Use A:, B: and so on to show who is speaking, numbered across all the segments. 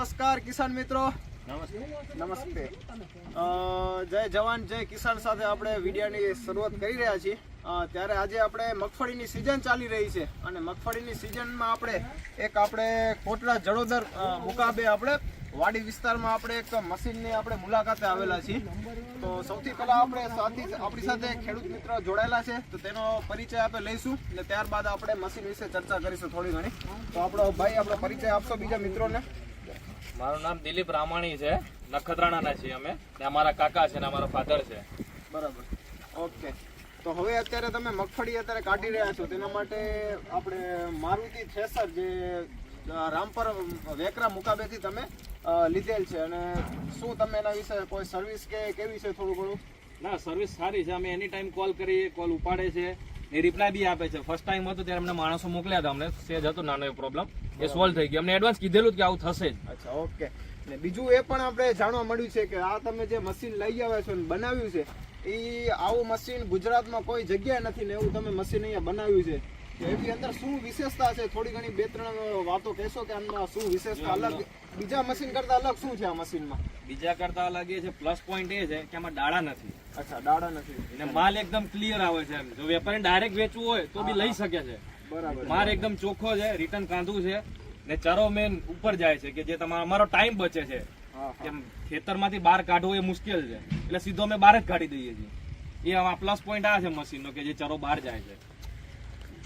A: નમસ્કાર કિસાન મિત્રો, નમસ્તે. જય જવાન જય કિસાન સાથે આપણે વિડીયોની શરૂઆત કરી રહ્યા છીએ. ત્યારે આજે આપણે મગફળીની સિઝન ચાલી રહી છે અને મગફળીની સિઝનમાં આપણે કોટડા જડોદર મુકાબે આપણે વાડી વિસ્તારમાં આપણે એક મશીનની આપણે મુલાકાતે આવેલા છીએ. તો સૌથી પહેલા આપણી સાથે ખેડૂત મિત્ર જોડાયેલા છે, તો તેનો પરિચય આપણે લઈશું અને ત્યારબાદ આપણે મશીન વિશે ચર્ચા કરીશું થોડી ઘણી. તો આપણો પરિચય આપશો બીજા મિત્રોને?
B: મારું નામ દિલીપ રામાણી છે, નખત્રાણાના છીએ અમે. અમારા કાકા છે ને અમારા ફાધર છે.
A: બરાબર, ઓકે. તો હવે અત્યારે તમે મગફળી કાઢી રહ્યા છો, તેના માટે આપણે મારુતિ થ્રેસર જે રામપર વેકરા મુકાબેથી તમે લીધેલ છે, અને શું તમે એના વિશે કોઈ સર્વિસ કે કેવી છે થોડું ઘણું?
B: ના, સર્વિસ સારી છે. અમે એની ટાઈમ કોલ કરીએ, કોલ ઉપાડે છે, એ રિપ્લાય બી આપે છે. ફર્સ્ટ ટાઈમ હતું ત્યારે અમને માણસો મોકલ્યા હતા, અમને સેજ હતો નાનો એ પ્રોબ્લેમ, એ સોલ્વ થઈ ગયો. અમને એડવાન્સ કીધેલું કે આવું થશે જ.
A: અચ્છા, ઓકે. ને બીજું એ પણ આપણે જાણવા મળ્યું છે કે આ તમે જે મશીન લઈ આવ્યા છો ને બનાવ્યું છે, એ આવું મશીન ગુજરાતમાં કોઈ જગ્યાએ નથી ને એવું તમે મશીન અહીંયા બનાવ્યું છે. એની અંદર શું વિશેષતા છે? થોડી ઘણી બે ત્રણ વાતો કહેશો કે આમાં શું વિશેષતા અલગ બીજા મશીન કરતા અલગ શું છે આ મશીનમાં?
B: બીજા કરતા અલગ એ છે, પ્લસ પોઈન્ટ એ છે કે આમાં ડાળા નથી.
A: અચ્છા, ડાળા નથી
B: અને માલ એકદમ ક્લિયર આવે છે. જો વેપારી ડાયરેક્ટ વેચવું હોય તો બી લઈ શકે છે.
A: બરાબર,
B: માલ એકદમ ચોખ્ખો છે, રિટર્ન કાંધું છે ને ચરો મેન ઉપર જાય છે, કે જે અમારો ટાઈમ બચે છે. કેમ ખેતરમાંથી બહાર કાઢવું એ મુશ્કેલ છે, એટલે સીધો અમે બહાર જ કાઢી દઈએ છીએ. એ આમાં પ્લસ પોઈન્ટ આ છે મશીનનો, કે જે ચરો બહાર જાય છે.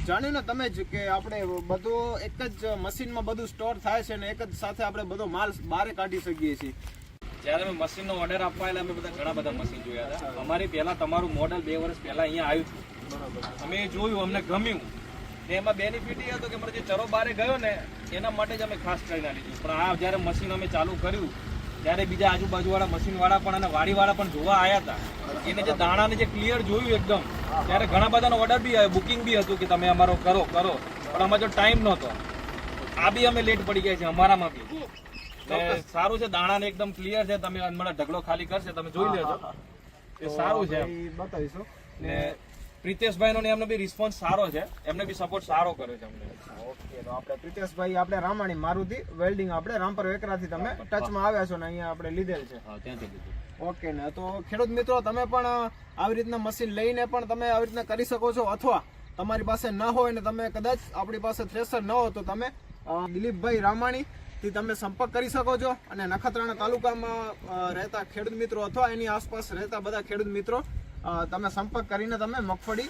A: જાણ્યું ને તમે જ કે આપણે બધું એક જ મશીનમાં બધું સ્ટોર થાય છે ને એક જ સાથે આપણે બધો માલ બહાર કાઢી શકીએ છીએ.
B: જ્યારે અમે મશીનનો ઓર્ડર આપવા અમે ઘણા બધા મશીન જોયા હતા. અમારી પહેલા તમારું મોડલ 2 વર્ષ પહેલા અહીંયા આવ્યું હતું.
A: બરાબર, અમે
B: એ જોયું, અમને ગમ્યું. ને એમાં બેનિફિટ એ હતો કે અમારો જે ચરો બારે ગયો ને એના માટે જ અમે ખાસ કરીને લીધું. પણ આ જ્યારે મશીન અમે ચાલુ કર્યું ત્યારે બીજા આજુબાજુવાળા મશીનવાળા પણ અને વાડીવાળા પણ જોવા આવ્યા હતા. એને જે દાણાને જે ક્લિયર જોયું એકદમ, ત્યારે ઘણા બધાનો ઓર્ડર બી આવ્યો, બુકિંગ બી હતું કે તમે અમારો કરો. પણ અમારો જો ટાઈમ નહોતો. આ બી અમે લેટ પડી ગયા છે અમારામાં બી. સારું છે, દાણાને એકદમ ક્લિયર છે. તમે મને ઢગલો ખાલી કરશે, તમે જોઈ લેજો. એ સારું છે,
A: બતાવીશું.
B: ને પ્રિતેશભાઈનો ને એમનો બી રિસ્પોન્સ સારો છે, એમને બી સપોર્ટ સારો કર્યો છે અમને.
A: ઓકે, તો આપણે પ્રિતેશભાઈ આપણે રામાણી મારુતિ વેલ્ડિંગ આપણે રામપર વેકરાથી તમે ટચમાં આવ્યા છો ને અહીંયા આપણે લીધેલ છે.
B: હા, ત્યાંથી લીધું.
A: ઓકે ને, તો ખેડૂત મિત્રો તમે પણ આવી રીતના મશીન લઈને પણ તમે આવી રીતના કરી શકો છો, અથવા તમારી પાસે ન હોય ને તમે કદાચ આપણી પાસે થ્રેસર ન હોય તો તમે દિલીપભાઈ રામાણી થી તમે સંપર્ક કરી શકો છો. અને નખત્રાણા તાલુકામાં રહેતા ખેડૂત મિત્રો અથવા એની આસપાસ રહેતા બધા ખેડૂત મિત્રો તમે સંપર્ક કરીને તમે મગફળી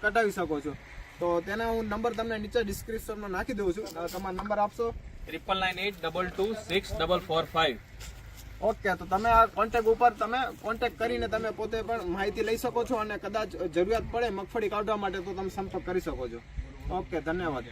A: કઢાવી શકો છો. તો તેના હું નંબર તમને નીચે ડિસ્ક્રિપ્શનમાં નાખી દઉં છું. તમારો નંબર આપશો?
B: 9998226445.
A: ઓકે, તો તમે આ કોન્ટેક્ટ ઉપર તમે કોન્ટેક્ટ કરીને તમે પોતે પણ માહિતી લઈ શકો છો અને કદાચ જરૂરિયાત પડે મગફળી કાઢવા માટે તો તમે સંપર્ક કરી શકો છો. ઓકે, ધન્યવાદ.